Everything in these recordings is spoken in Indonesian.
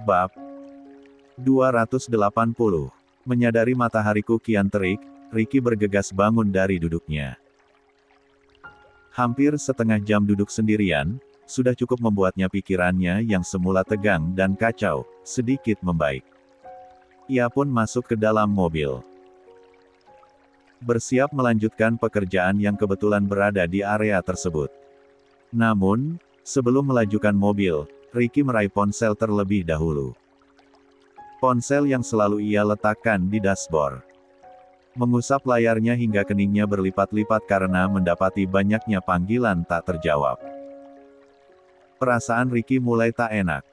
Bab 280. Menyadari matahariku kian terik, Ricky bergegas bangun dari duduknya. Hampir setengah jam duduk sendirian, sudah cukup membuatnya pikirannya yang semula tegang dan kacau, sedikit membaik. Ia pun masuk ke dalam mobil. Bersiap melanjutkan pekerjaan yang kebetulan berada di area tersebut. Namun, sebelum melajukan mobil, Ricky meraih ponsel terlebih dahulu. Ponsel yang selalu ia letakkan di dashboard. Mengusap layarnya hingga keningnya berlipat-lipat karena mendapati banyaknya panggilan tak terjawab. Perasaan Ricky mulai tak enak.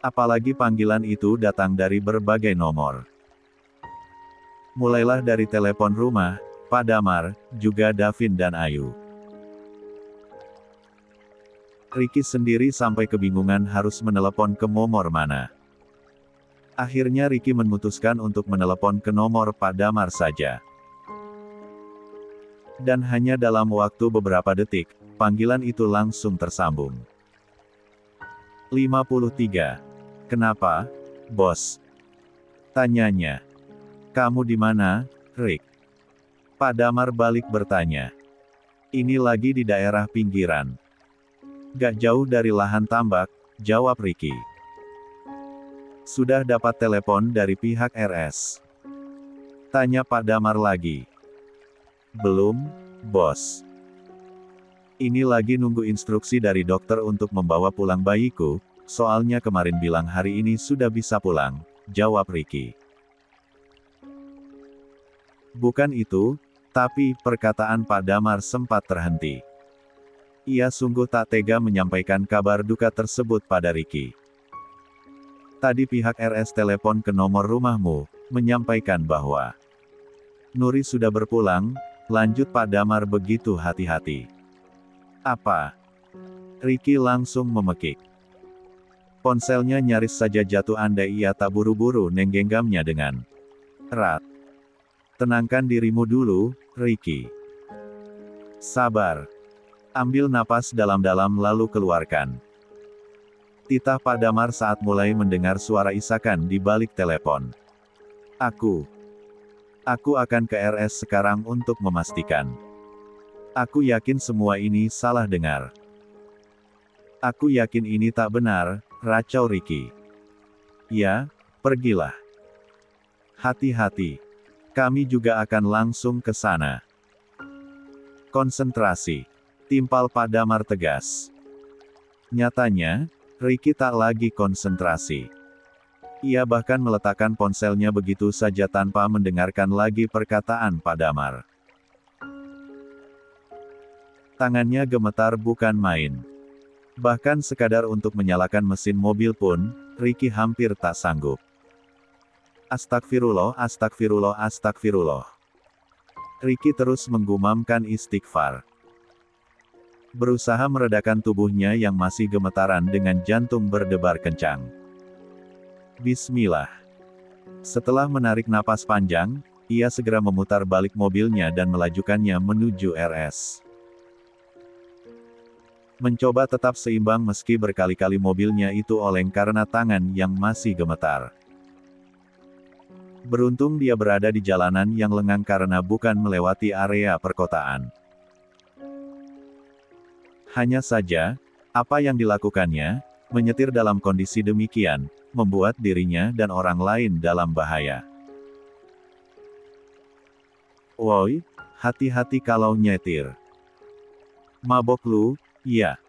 Apalagi panggilan itu datang dari berbagai nomor. Mulailah dari telepon rumah, Pak Damar, juga Davin dan Ayu. Ricky sendiri sampai kebingungan harus menelepon ke nomor mana. Akhirnya Ricky memutuskan untuk menelepon ke nomor Pak Damar saja. Dan hanya dalam waktu beberapa detik, panggilan itu langsung tersambung. 53. Kenapa, bos? Tanyanya. Kamu di mana, Rick? Pak Damar balik bertanya. Ini lagi di daerah pinggiran. Gak jauh dari lahan tambak, jawab Ricky. Sudah dapat telepon dari pihak RS? Tanya Pak Damar lagi. Belum, bos. Ini lagi nunggu instruksi dari dokter untuk membawa pulang bayiku, soalnya kemarin bilang hari ini sudah bisa pulang, jawab Ricky. Bukan itu, tapi perkataan Pak Damar sempat terhenti. Ia sungguh tak tega menyampaikan kabar duka tersebut pada Ricky. Tadi pihak RS telepon ke nomor rumahmu, menyampaikan bahwa Nuri sudah berpulang, lanjut Pak Damar begitu hati-hati. Apa? Ricky langsung memekik. Ponselnya nyaris saja jatuh andai ia tak buru-buru menggenggamnya dengan erat. Tenangkan dirimu dulu, Ricky. Sabar. Ambil napas dalam-dalam lalu keluarkan. Titah Pak Damar saat mulai mendengar suara isakan di balik telepon. Aku akan ke RS sekarang untuk memastikan. Aku yakin semua ini salah dengar. Aku yakin ini tak benar, racau Ricky. Ya, pergilah. Hati-hati. Kami juga akan langsung ke sana. Konsentrasi. Timpal Pak Damar tegas. Nyatanya, Ricky tak lagi konsentrasi. Ia bahkan meletakkan ponselnya begitu saja tanpa mendengarkan lagi perkataan Pak Damar. Tangannya gemetar bukan main. Bahkan sekadar untuk menyalakan mesin mobil pun, Ricky hampir tak sanggup. Astagfirullah, astagfirullah, astagfirullah. Ricky terus menggumamkan istighfar. Berusaha meredakan tubuhnya yang masih gemetaran dengan jantung berdebar kencang. Bismillah. Setelah menarik napas panjang, ia segera memutar balik mobilnya dan melajukannya menuju RS. Mencoba tetap seimbang meski berkali-kali mobilnya itu oleng karena tangan yang masih gemetar. Beruntung dia berada di jalanan yang lengang karena bukan melewati area perkotaan. Hanya saja, apa yang dilakukannya, menyetir dalam kondisi demikian, membuat dirinya dan orang lain dalam bahaya. Woi, hati-hati kalau nyetir. Mabok lu, ya.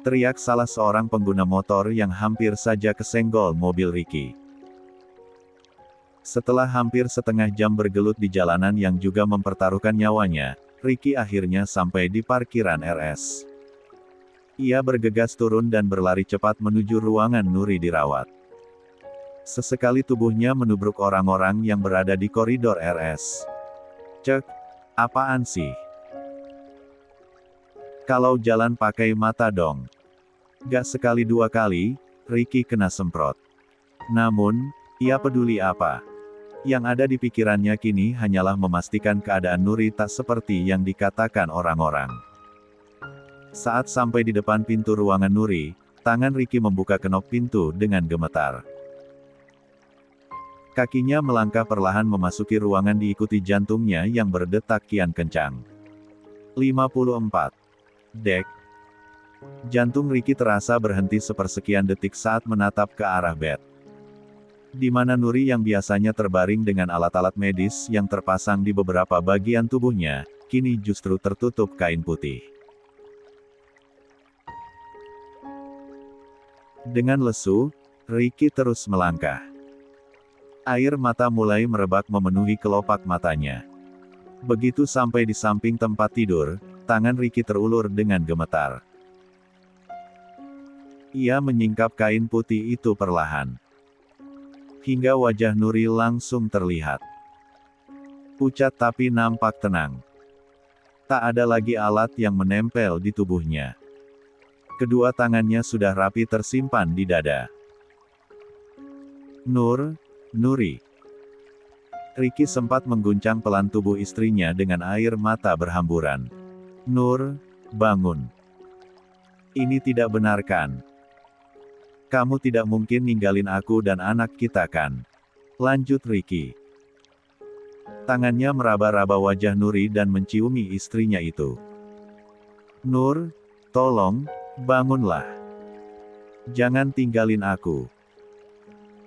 Teriak salah seorang pengguna motor yang hampir saja kesenggol mobil Ricky. Setelah hampir setengah jam bergelut di jalanan yang juga mempertaruhkan nyawanya, Ricky akhirnya sampai di parkiran RS. Ia bergegas turun dan berlari cepat menuju ruangan Nuri dirawat. Sesekali tubuhnya menubruk orang-orang yang berada di koridor RS. Cek, apaan sih? Kalau jalan pakai mata dong. Gak sekali dua kali, Ricky kena semprot. Namun, ia peduli apa? Yang ada di pikirannya kini hanyalah memastikan keadaan Nuri tak seperti yang dikatakan orang-orang. Saat sampai di depan pintu ruangan Nuri, Tangan Ricky membuka kenop pintu dengan gemetar. Kakinya melangkah perlahan memasuki ruangan diikuti jantungnya yang berdetak kian kencang. 54. Dek. Jantung Ricky terasa berhenti sepersekian detik saat menatap ke arah bed. Di mana Nuri yang biasanya terbaring dengan alat-alat medis yang terpasang di beberapa bagian tubuhnya, kini justru tertutup kain putih. Dengan lesu, Ricky terus melangkah. Air mata mulai merebak memenuhi kelopak matanya. Begitu sampai di samping tempat tidur, tangan Ricky terulur dengan gemetar. Ia menyingkap kain putih itu perlahan. Hingga wajah Nuri langsung terlihat. Pucat tapi nampak tenang. Tak ada lagi alat yang menempel di tubuhnya. Kedua tangannya sudah rapi tersimpan di dada. Nuri. Ricky sempat mengguncang pelan tubuh istrinya dengan air mata berhamburan. Nur, bangun. Ini tidak benar kan? Kamu tidak mungkin ninggalin aku dan anak kita kan? Lanjut Ricky. Tangannya meraba-raba wajah Nuri dan menciumi istrinya itu. Nur, tolong, bangunlah. Jangan tinggalin aku.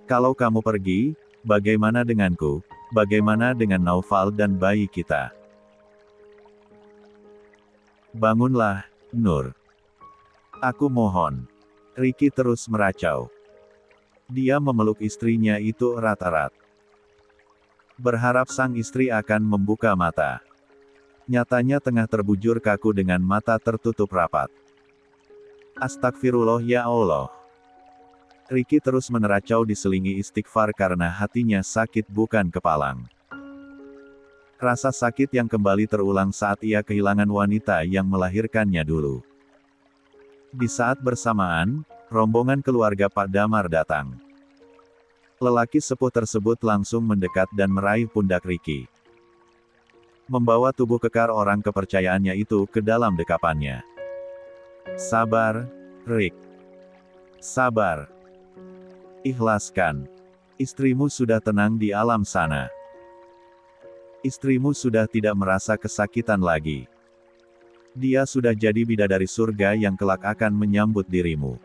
Kalau kamu pergi, bagaimana denganku? Bagaimana dengan Naufal dan bayi kita? Bangunlah, Nur. Aku mohon. Ricky terus meracau. Dia memeluk istrinya itu erat-erat. Berharap sang istri akan membuka mata. Nyatanya tengah terbujur kaku dengan mata tertutup rapat. Astagfirullah ya Allah. Ricky terus meneracau diselingi istighfar karena hatinya sakit bukan kepalang. Rasa sakit yang kembali terulang saat ia kehilangan wanita yang melahirkannya dulu. Di saat bersamaan, rombongan keluarga Pak Damar datang. Lelaki sepuh tersebut langsung mendekat dan meraih pundak Ricky. Membawa tubuh kekar orang kepercayaannya itu ke dalam dekapannya. Sabar, Rick. Sabar. Ikhlaskan. Istrimu sudah tenang di alam sana. Istrimu sudah tidak merasa kesakitan lagi. Dia sudah jadi bidadari surga yang kelak akan menyambut dirimu.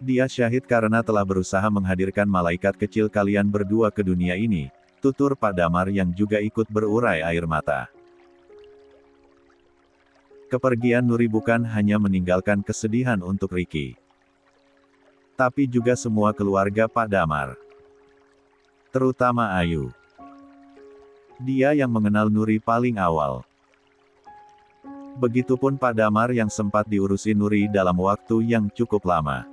Dia syahid karena telah berusaha menghadirkan malaikat kecil kalian berdua ke dunia ini, tutur Pak Damar yang juga ikut berurai air mata. Kepergian Nuri bukan hanya meninggalkan kesedihan untuk Ricky, tapi juga semua keluarga Pak Damar. Terutama Ayu. Dia yang mengenal Nuri paling awal. Begitupun Pak Damar yang sempat diurusi Nuri dalam waktu yang cukup lama.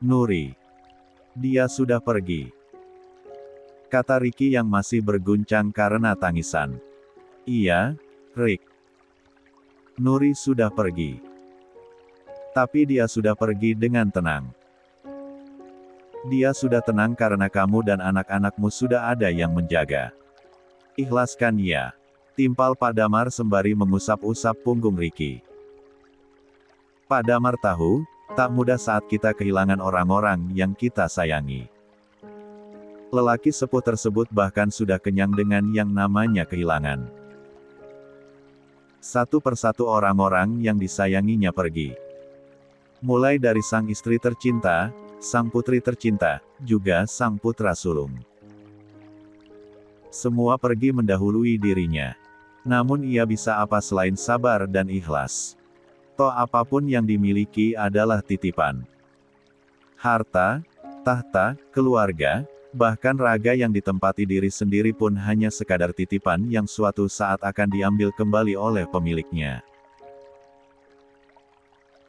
Nuri. Dia sudah pergi. Kata Ricky yang masih berguncang karena tangisan. Iya, Rick. Nuri sudah pergi. Tapi dia sudah pergi dengan tenang. Dia sudah tenang karena kamu dan anak-anakmu sudah ada yang menjaga. Ikhlaskan ya. Timpal Pak Damar sembari mengusap-usap punggung Ricky. Pak Damar tahu, tak mudah saat kita kehilangan orang-orang yang kita sayangi. Lelaki sepuh tersebut bahkan sudah kenyang dengan yang namanya kehilangan. Satu persatu orang-orang yang disayanginya pergi. Mulai dari sang istri tercinta, sang putri tercinta, juga sang putra sulung. Semua pergi mendahului dirinya. Namun ia bisa apa selain sabar dan ikhlas? Toh apapun yang dimiliki adalah titipan. Harta, tahta, keluarga, bahkan raga yang ditempati diri sendiri pun hanya sekadar titipan yang suatu saat akan diambil kembali oleh pemiliknya.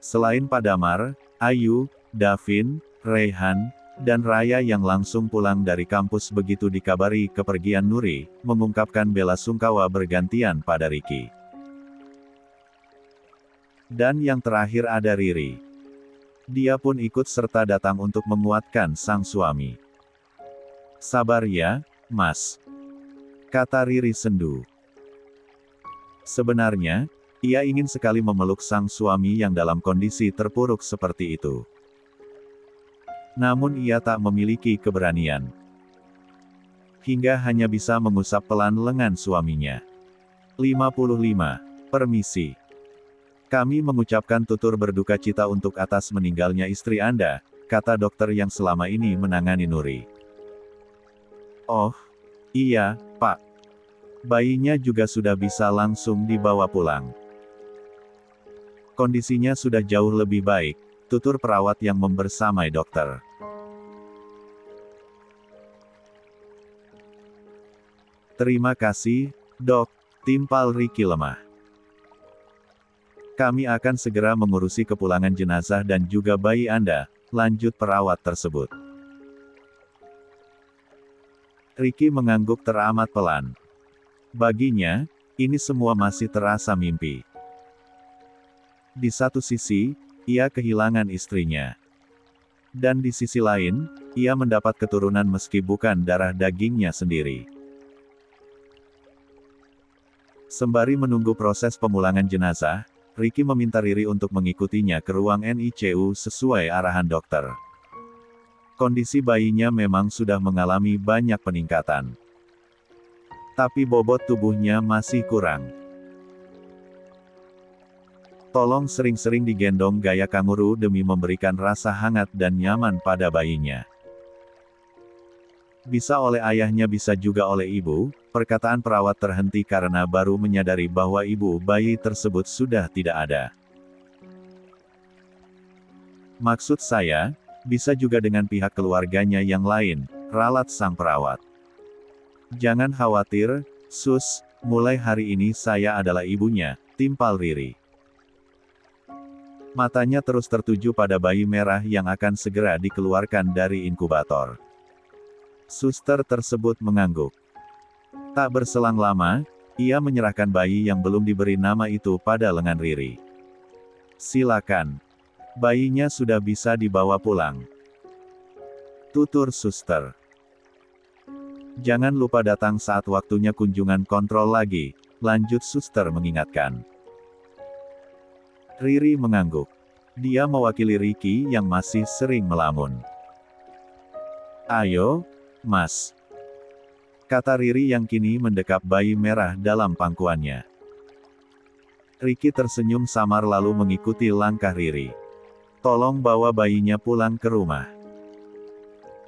Selain Pak Damar, Ayu, Davin, Raihan, dan Raya yang langsung pulang dari kampus begitu dikabari kepergian Nuri, mengungkapkan bela sungkawa bergantian pada Ricky. Dan yang terakhir ada Riri. Dia pun ikut serta datang untuk menguatkan sang suami. Sabar ya, Mas. Kata Riri sendu. Sebenarnya, Ia ingin sekali memeluk sang suami yang dalam kondisi terpuruk seperti itu. Namun ia tak memiliki keberanian. Hingga hanya bisa mengusap pelan lengan suaminya. 55. Permisi. Kami mengucapkan tutur berduka cita untuk atas meninggalnya istri Anda, kata dokter yang selama ini menangani Nuri. Oh, iya, Pak. Bayinya juga sudah bisa langsung dibawa pulang. Kondisinya sudah jauh lebih baik, tutur perawat yang membersamai dokter. Terima kasih, Dok, timpal Ricky lemah. Kami akan segera mengurusi kepulangan jenazah dan juga bayi Anda, lanjut perawat tersebut. Ricky mengangguk teramat pelan. Baginya, ini semua masih terasa mimpi. Di satu sisi, ia kehilangan istrinya. Dan di sisi lain, ia mendapat keturunan meski bukan darah dagingnya sendiri. Sembari menunggu proses pemulangan jenazah, Ricky meminta Riri untuk mengikutinya ke ruang NICU sesuai arahan dokter. Kondisi bayinya memang sudah mengalami banyak peningkatan. Tapi bobot tubuhnya masih kurang. Tolong sering-sering digendong gaya kanguru demi memberikan rasa hangat dan nyaman pada bayinya. Bisa oleh ayahnya bisa juga oleh ibu, perkataan perawat terhenti karena baru menyadari bahwa ibu bayi tersebut sudah tidak ada. Maksud saya, bisa juga dengan pihak keluarganya yang lain, ralat sang perawat. Jangan khawatir, Sus, mulai hari ini saya adalah ibunya, timpal Riri. Matanya terus tertuju pada bayi merah yang akan segera dikeluarkan dari inkubator. Suster tersebut mengangguk. Tak berselang lama, ia menyerahkan bayi yang belum diberi nama itu pada lengan Riri. Silakan. Bayinya sudah bisa dibawa pulang. Tutur suster. Jangan lupa datang saat waktunya kunjungan kontrol lagi, lanjut suster mengingatkan. Riri mengangguk. Dia mewakili Ricky yang masih sering melamun. Ayo, Mas. Kata Riri yang kini mendekap bayi merah dalam pangkuannya. Ricky tersenyum samar lalu mengikuti langkah Riri. Tolong bawa bayinya pulang ke rumah.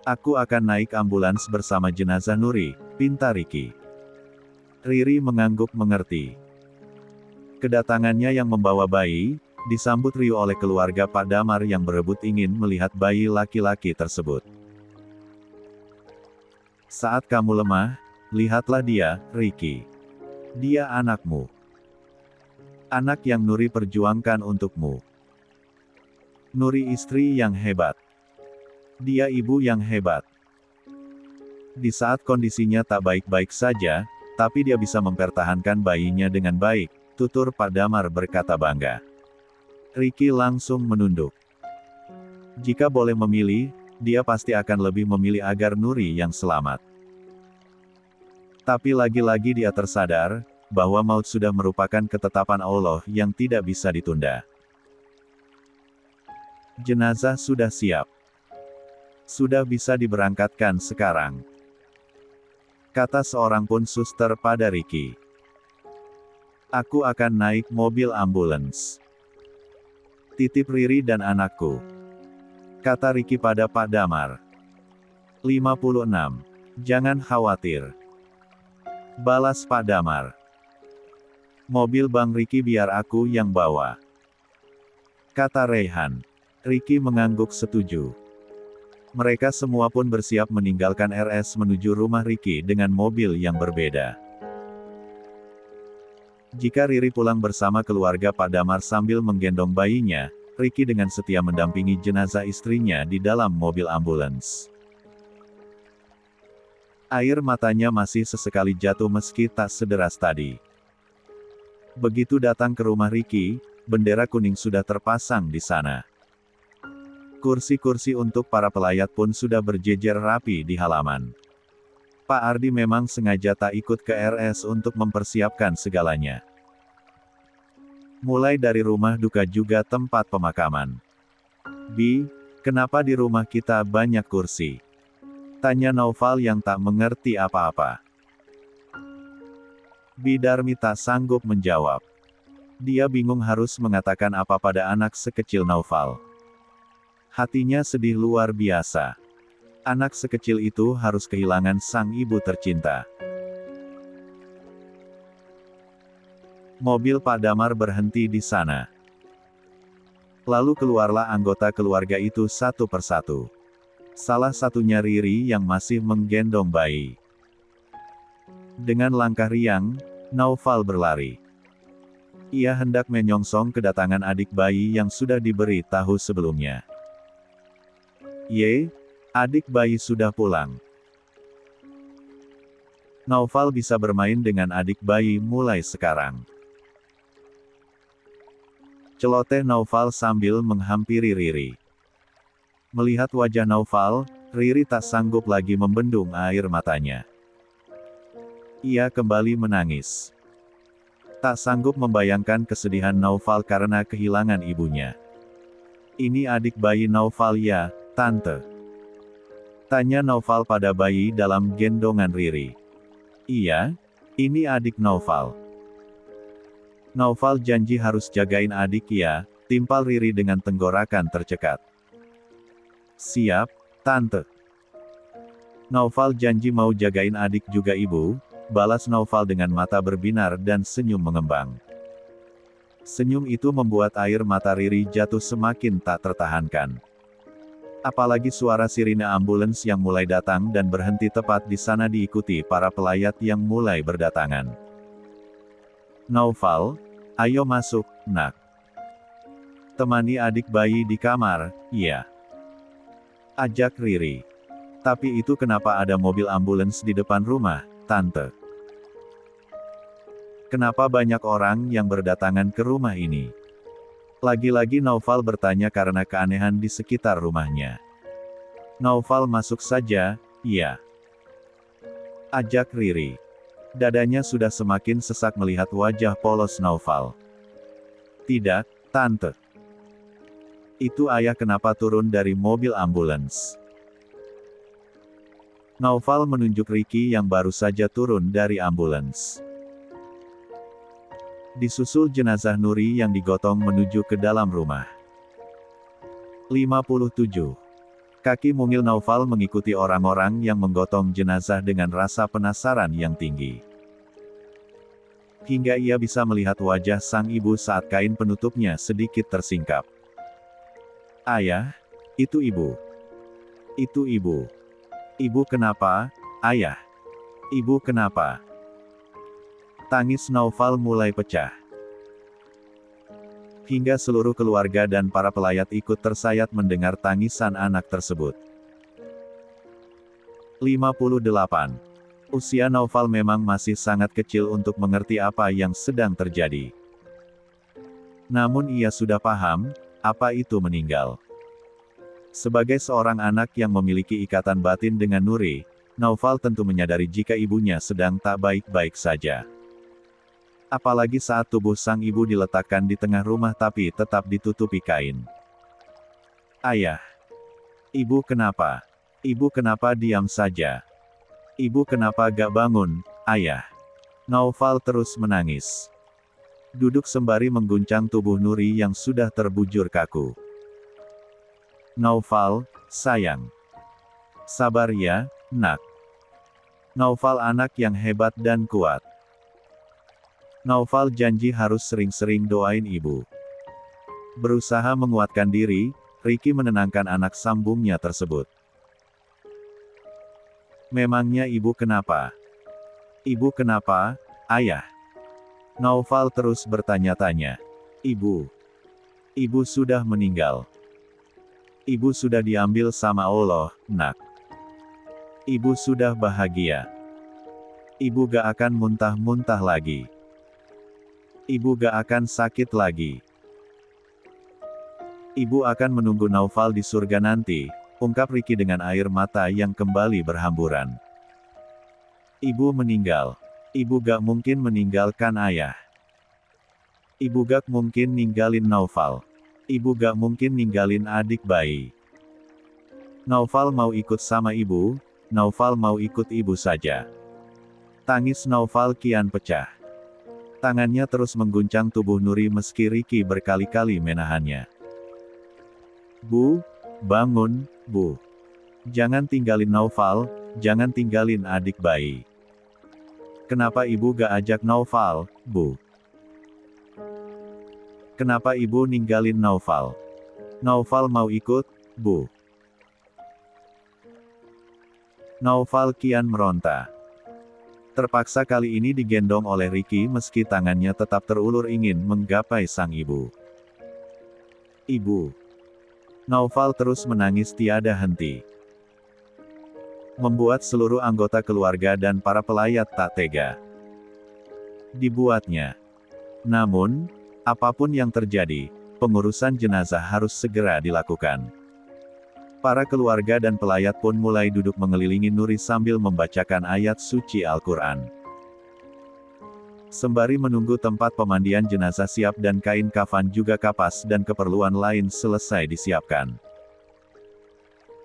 Aku akan naik ambulans bersama jenazah Nuri, pinta Ricky. Riri mengangguk mengerti. Kedatangannya yang membawa bayi, disambut riuh oleh keluarga Pak Damar yang berebut ingin melihat bayi laki-laki tersebut. Saat kamu lemah, lihatlah dia, Ricky. Dia anakmu. Anak yang Nuri perjuangkan untukmu. Nuri istri yang hebat. Dia ibu yang hebat. Di saat kondisinya tak baik-baik saja, tapi dia bisa mempertahankan bayinya dengan baik, tutur Pak Damar berkata bangga. Ricky langsung menunduk. Jika boleh memilih, dia pasti akan lebih memilih agar Nuri yang selamat. Tapi lagi-lagi dia tersadar, bahwa maut sudah merupakan ketetapan Allah yang tidak bisa ditunda. Jenazah sudah siap. Sudah bisa diberangkatkan sekarang. Kata seorang pun suster pada Ricky. Aku akan naik mobil ambulans. Titip Riri dan anakku. Kata Ricky pada Pak Damar. 56. Jangan khawatir. Balas Pak Damar. Mobil Bang Ricky biar aku yang bawa. Kata Reyhan. Ricky mengangguk setuju. Mereka semua pun bersiap meninggalkan RS menuju rumah Ricky dengan mobil yang berbeda. Jika Riri pulang bersama keluarga Pak Damar sambil menggendong bayinya, Ricky dengan setia mendampingi jenazah istrinya di dalam mobil ambulans. Air matanya masih sesekali jatuh meski tak sederas tadi. Begitu datang ke rumah Ricky, bendera kuning sudah terpasang di sana. Kursi-kursi untuk para pelayat pun sudah berjejer rapi di halaman. Pak Ardi memang sengaja tak ikut ke RS untuk mempersiapkan segalanya. Mulai dari rumah duka juga tempat pemakaman. Bi, kenapa di rumah kita banyak kursi? Tanya Naufal yang tak mengerti apa-apa. Bidarmi tak sanggup menjawab. Dia bingung harus mengatakan apa pada anak sekecil Naufal. Hatinya sedih luar biasa. Anak sekecil itu harus kehilangan sang ibu tercinta. Mobil Pak Damar berhenti di sana. Lalu keluarlah anggota keluarga itu satu persatu. Salah satunya Riri yang masih menggendong bayi. Dengan langkah riang, Naufal berlari. Ia hendak menyongsong kedatangan adik bayi yang sudah diberi tahu sebelumnya. Ye, adik bayi sudah pulang. Naufal bisa bermain dengan adik bayi mulai sekarang. Celoteh Naufal sambil menghampiri Riri. Melihat wajah Naufal, Riri tak sanggup lagi membendung air matanya. Ia kembali menangis. Tak sanggup membayangkan kesedihan Naufal karena kehilangan ibunya. Ini adik bayi Naufal ya, Tante? Tanya Naufal pada bayi dalam gendongan Riri. Iya, ini adik Naufal. Naufal janji harus jagain adik ya, timpal Riri dengan tenggorokan tercekat. Siap, Tante. Naufal janji mau jagain adik juga ibu, balas Naufal dengan mata berbinar dan senyum mengembang. Senyum itu membuat air mata Riri jatuh semakin tak tertahankan. Apalagi suara sirine ambulans yang mulai datang dan berhenti tepat di sana diikuti para pelayat yang mulai berdatangan. Naufal, ayo masuk, nak. Temani adik bayi di kamar, iya. Ajak Riri. Tapi itu kenapa ada mobil ambulans di depan rumah, Tante? Kenapa banyak orang yang berdatangan ke rumah ini? Lagi-lagi Naufal bertanya karena keanehan di sekitar rumahnya. Naufal masuk saja, iya. Ajak Riri. Dadanya sudah semakin sesak melihat wajah polos Naufal. Tidak, Tante. Itu ayah kenapa turun dari mobil ambulans? Naufal menunjuk Riki yang baru saja turun dari ambulans. Disusul jenazah Nuri yang digotong menuju ke dalam rumah. 57. Kaki mungil Naufal mengikuti orang-orang yang menggotong jenazah dengan rasa penasaran yang tinggi. Hingga ia bisa melihat wajah sang ibu saat kain penutupnya sedikit tersingkap. Ayah, itu ibu. Itu ibu. Ibu kenapa, ayah? Ibu kenapa? Tangis Naufal mulai pecah. Hingga seluruh keluarga dan para pelayat ikut tersayat mendengar tangisan anak tersebut. 58. Usia Naufal memang masih sangat kecil untuk mengerti apa yang sedang terjadi. Namun ia sudah paham, apa itu meninggal. Sebagai seorang anak yang memiliki ikatan batin dengan Nuri, Naufal tentu menyadari jika ibunya sedang tak baik-baik saja. Apalagi saat tubuh sang ibu diletakkan di tengah rumah tapi tetap ditutupi kain. Ayah. Ibu kenapa? Ibu kenapa diam saja? Ibu kenapa gak bangun, ayah? Naufal terus menangis. Duduk sembari mengguncang tubuh Nuri yang sudah terbujur kaku. Naufal, sayang. Sabar ya, nak. Naufal anak yang hebat dan kuat. Naufal janji harus sering-sering doain ibu. Berusaha menguatkan diri, Riki menenangkan anak sambungnya tersebut. Memangnya ibu kenapa? Ibu kenapa, ayah? Naufal terus bertanya-tanya. Ibu. Ibu sudah meninggal. Ibu sudah diambil sama Allah, nak. Ibu sudah bahagia. Ibu gak akan muntah-muntah lagi. Ibu gak akan sakit lagi. Ibu akan menunggu Naufal di surga nanti, ungkap Riki dengan air mata yang kembali berhamburan. Ibu meninggal. Ibu gak mungkin meninggalkan ayah. Ibu gak mungkin ninggalin Naufal. Ibu gak mungkin ninggalin adik bayi. Naufal mau ikut sama ibu, Naufal mau ikut ibu saja. Tangis Naufal kian pecah. Tangannya terus mengguncang tubuh Nuri meski Ricky berkali-kali menahannya. Bu, bangun, Bu. Jangan tinggalin Naufal, jangan tinggalin adik bayi. Kenapa ibu gak ajak Naufal, Bu? Kenapa ibu ninggalin Naufal? Naufal mau ikut, Bu. Naufal kian meronta. Terpaksa kali ini digendong oleh Ricky meski tangannya tetap terulur ingin menggapai sang ibu. Ibu. Naufal terus menangis tiada henti. Membuat seluruh anggota keluarga dan para pelayat tak tega. Dibuatnya. Namun, apapun yang terjadi, pengurusan jenazah harus segera dilakukan. Para keluarga dan pelayat pun mulai duduk mengelilingi Nuri sambil membacakan ayat suci Al-Quran. Sembari menunggu tempat pemandian jenazah siap dan kain kafan juga kapas dan keperluan lain selesai disiapkan.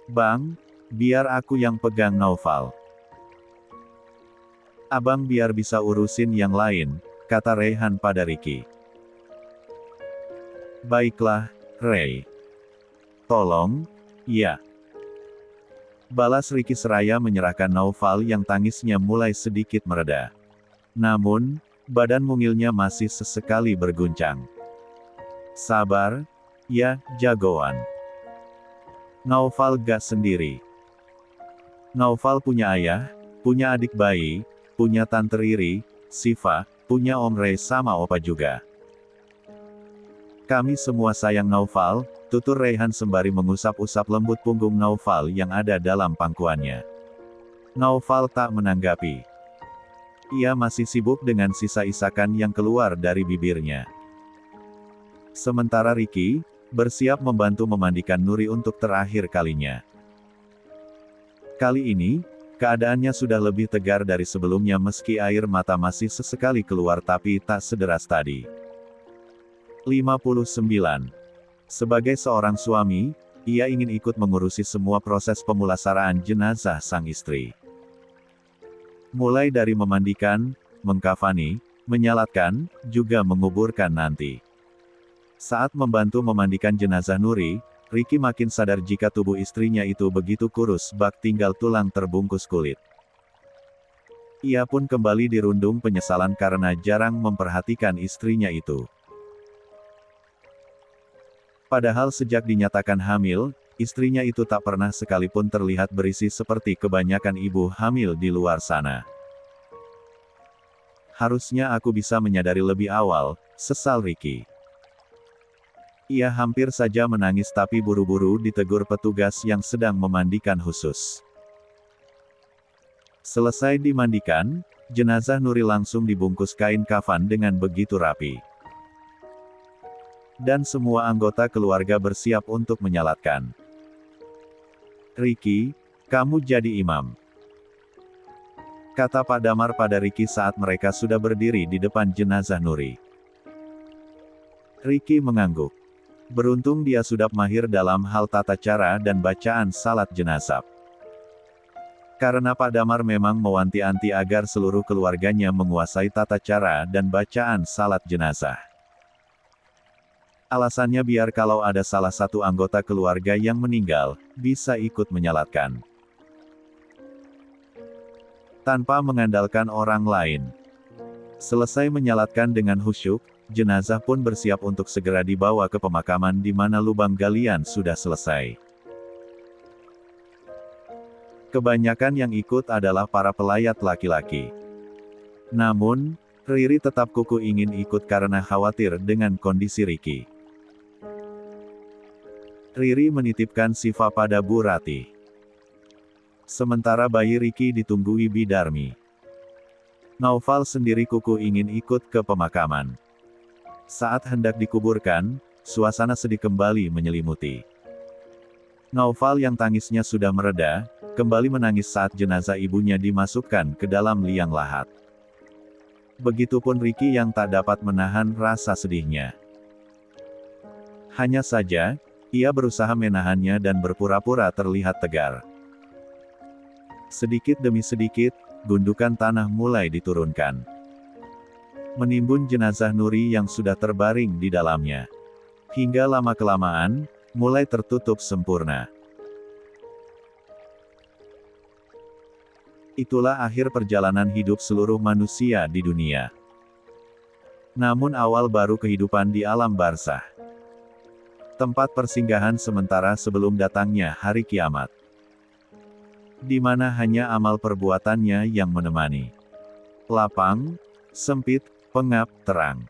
Bang, biar aku yang pegang Naufal. Abang biar bisa urusin yang lain, kata Reyhan pada Ricky. Baiklah, Rey. Tolong, ya. Balas Ricky seraya menyerahkan Naufal yang tangisnya mulai sedikit mereda. Namun, badan mungilnya masih sesekali berguncang. Sabar, ya, jagoan. Naufal gak sendiri. Naufal punya ayah, punya adik bayi, punya tante Riri, Siva, punya Om Rey sama Opa juga. Kami semua sayang Naufal, tutur Reyhan sembari mengusap-usap lembut punggung Naufal yang ada dalam pangkuannya. Naufal tak menanggapi. Ia masih sibuk dengan sisa isakan yang keluar dari bibirnya. Sementara Ricky, bersiap membantu memandikan Nuri untuk terakhir kalinya. Kali ini, keadaannya sudah lebih tegar dari sebelumnya meski air mata masih sesekali keluar tapi tak sederas tadi. 59. Sebagai seorang suami, ia ingin ikut mengurusi semua proses pemulasaraan jenazah sang istri. Mulai dari memandikan, mengkafani, menyalatkan, juga menguburkan nanti. Saat membantu memandikan jenazah Nuri, Ricky makin sadar jika tubuh istrinya itu begitu kurus bak tinggal tulang terbungkus kulit. Ia pun kembali dirundung penyesalan karena jarang memperhatikan istrinya itu. Padahal sejak dinyatakan hamil, istrinya itu tak pernah sekalipun terlihat berisi seperti kebanyakan ibu hamil di luar sana. Harusnya aku bisa menyadari lebih awal, sesal Ricky. Ia hampir saja menangis tapi buru-buru ditegur petugas yang sedang memandikan khusus. Selesai dimandikan, jenazah Nuri langsung dibungkus kain kafan dengan begitu rapi. Dan semua anggota keluarga bersiap untuk menyalatkan. Ricky, kamu jadi imam. Kata Pak Damar pada Ricky saat mereka sudah berdiri di depan jenazah Nuri. Ricky mengangguk. Beruntung dia sudah mahir dalam hal tata cara dan bacaan salat jenazah. Karena Pak Damar memang mewanti-wanti agar seluruh keluarganya menguasai tata cara dan bacaan salat jenazah. Alasannya biar kalau ada salah satu anggota keluarga yang meninggal, bisa ikut menyalatkan. Tanpa mengandalkan orang lain. Selesai menyalatkan dengan khusyuk, jenazah pun bersiap untuk segera dibawa ke pemakaman di mana lubang galian sudah selesai. Kebanyakan yang ikut adalah para pelayat laki-laki. Namun, Riri tetap kuku ingin ikut karena khawatir dengan kondisi Ricky. Riri menitipkan Siva pada Bu Rati. Sementara bayi Ricky ditunggui Bidarmi. Naufal sendiri kuku ingin ikut ke pemakaman. Saat hendak dikuburkan, suasana sedih kembali menyelimuti. Naufal yang tangisnya sudah mereda, kembali menangis saat jenazah ibunya dimasukkan ke dalam liang lahat. Begitupun Ricky yang tak dapat menahan rasa sedihnya. Hanya saja, ia berusaha menahannya dan berpura-pura terlihat tegar. Sedikit demi sedikit, gundukan tanah mulai diturunkan, menimbun jenazah Nuri yang sudah terbaring di dalamnya. Hingga lama-kelamaan, mulai tertutup sempurna. Itulah akhir perjalanan hidup seluruh manusia di dunia. Namun awal baru kehidupan di alam barzah. Tempat persinggahan sementara sebelum datangnya hari kiamat. Di mana hanya amal perbuatannya yang menemani. Lapang, sempit, pengap, terang.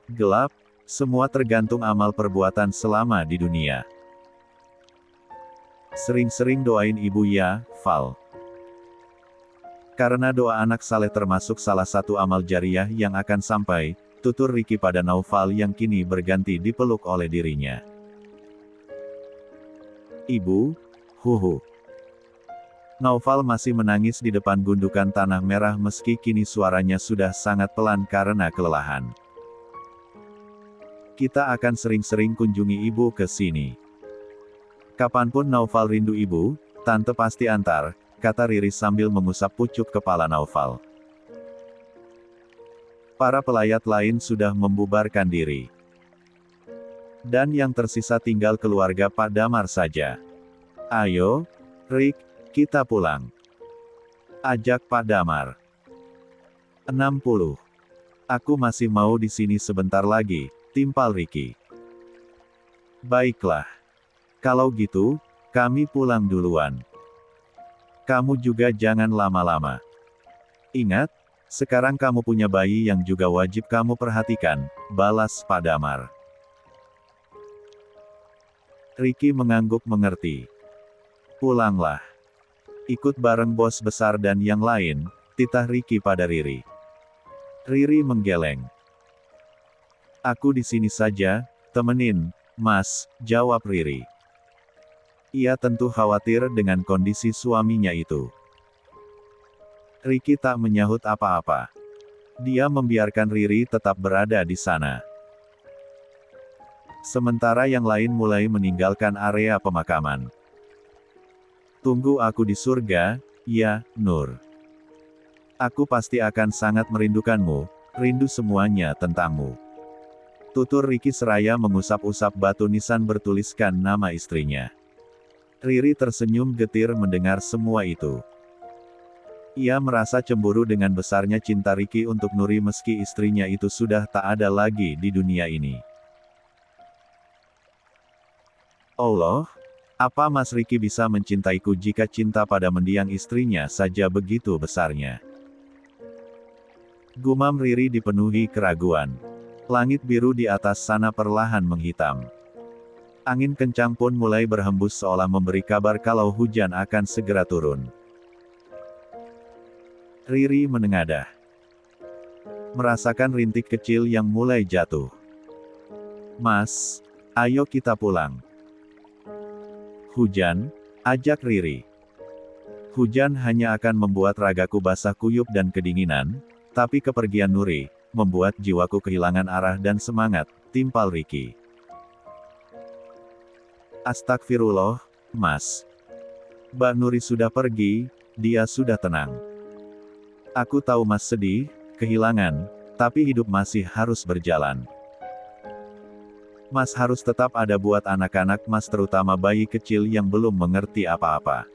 Gelap, semua tergantung amal perbuatan selama di dunia. Sering-sering doain ibu ya, Val. Karena doa anak saleh termasuk salah satu amal jariah yang akan sampai, tutur Ricky pada Naufal yang kini berganti dipeluk oleh dirinya. Ibu, huhu. Naufal masih menangis di depan gundukan tanah merah meski kini suaranya sudah sangat pelan karena kelelahan. Kita akan sering-sering kunjungi ibu ke sini. Kapanpun Naufal rindu ibu, tante pasti antar, kata Riri sambil mengusap pucuk kepala Naufal. Para pelayat lain sudah membubarkan diri. Dan yang tersisa tinggal keluarga Pak Damar saja. Ayo, Rick, kita pulang. Ajak Pak Damar. 60. Aku masih mau di sini sebentar lagi, timpal Ricky. Baiklah. Kalau gitu, kami pulang duluan. Kamu juga jangan lama-lama. Ingat, sekarang kamu punya bayi yang juga wajib kamu perhatikan, balas Pak Damar. Ricky mengangguk mengerti. Pulanglah. Ikut bareng bos besar dan yang lain, titah Ricky pada Riri. Riri menggeleng. Aku di sini saja, temenin, Mas, jawab Riri. Ia tentu khawatir dengan kondisi suaminya itu. Ricky tak menyahut apa-apa. Dia membiarkan Riri tetap berada di sana. Sementara yang lain mulai meninggalkan area pemakaman. Tunggu aku di surga, ya, Nur. Aku pasti akan sangat merindukanmu, rindu semuanya tentangmu. Tutur Ricky seraya mengusap-usap batu nisan bertuliskan nama istrinya. Riri tersenyum getir mendengar semua itu. Ia merasa cemburu dengan besarnya cinta Ricky untuk Nuri meski istrinya itu sudah tak ada lagi di dunia ini. Allah, apa Mas Ricky bisa mencintaiku jika cinta pada mendiang istrinya saja begitu besarnya? Gumam Riri dipenuhi keraguan. Langit biru di atas sana perlahan menghitam. Angin kencang pun mulai berhembus seolah memberi kabar kalau hujan akan segera turun. Riri menengadah. Merasakan rintik kecil yang mulai jatuh. Mas, ayo kita pulang. Hujan, ajak Riri. Hujan hanya akan membuat ragaku basah kuyup dan kedinginan, tapi kepergian Nuri, membuat jiwaku kehilangan arah dan semangat, timpal Ricky. Astagfirullah, Mas. Mbak Nuri sudah pergi, dia sudah tenang. Aku tahu Mas sedih, kehilangan, tapi hidup masih harus berjalan. Mas harus tetap ada buat anak-anak Mas terutama bayi kecil yang belum mengerti apa-apa.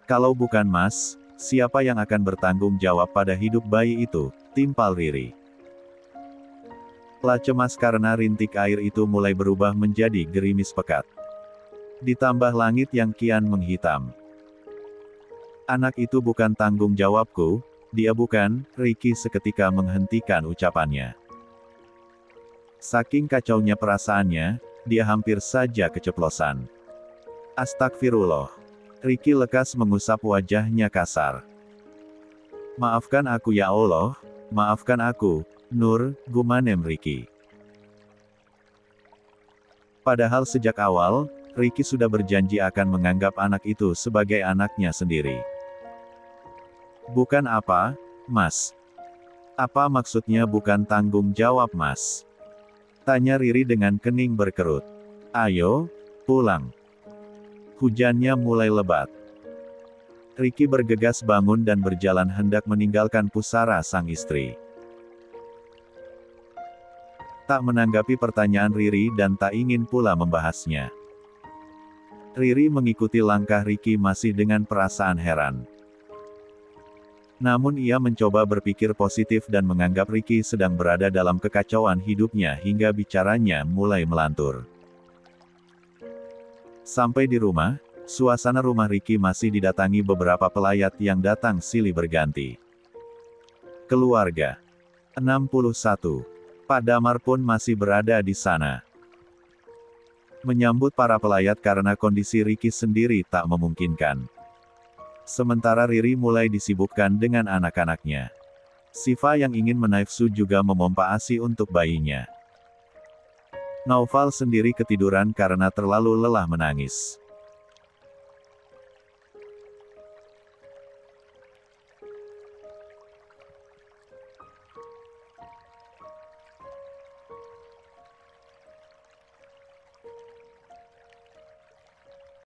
Kalau bukan Mas, siapa yang akan bertanggung jawab pada hidup bayi itu, timpal Riri. Lah cemas karena rintik air itu mulai berubah menjadi gerimis pekat. Ditambah langit yang kian menghitam. Anak itu bukan tanggung jawabku, dia bukan, Ricky seketika menghentikan ucapannya. Saking kacaunya perasaannya, dia hampir saja keceplosan. Astagfirullah. Ricky lekas mengusap wajahnya kasar. Maafkan aku ya Allah, maafkan aku, Nur, gumanem Ricky. Padahal sejak awal, Ricky sudah berjanji akan menganggap anak itu sebagai anaknya sendiri. Bukan apa, Mas. Apa maksudnya bukan tanggung jawab Mas? Tanya Riri dengan kening berkerut. Ayo, pulang. Hujannya mulai lebat. Ricky bergegas bangun dan berjalan hendak meninggalkan pusara sang istri. Tak menanggapi pertanyaan Riri dan tak ingin pula membahasnya. Riri mengikuti langkah Ricky masih dengan perasaan heran. Namun ia mencoba berpikir positif dan menganggap Ricky sedang berada dalam kekacauan hidupnya hingga bicaranya mulai melantur. Sampai di rumah, suasana rumah Ricky masih didatangi beberapa pelayat yang datang silih berganti. Keluarga 61. Pak Damar pun masih berada di sana. Menyambut para pelayat karena kondisi Ricky sendiri tak memungkinkan. Sementara Riri mulai disibukkan dengan anak-anaknya. Siva yang ingin menaifsu juga memompa ASI untuk bayinya. Naufal sendiri ketiduran karena terlalu lelah menangis.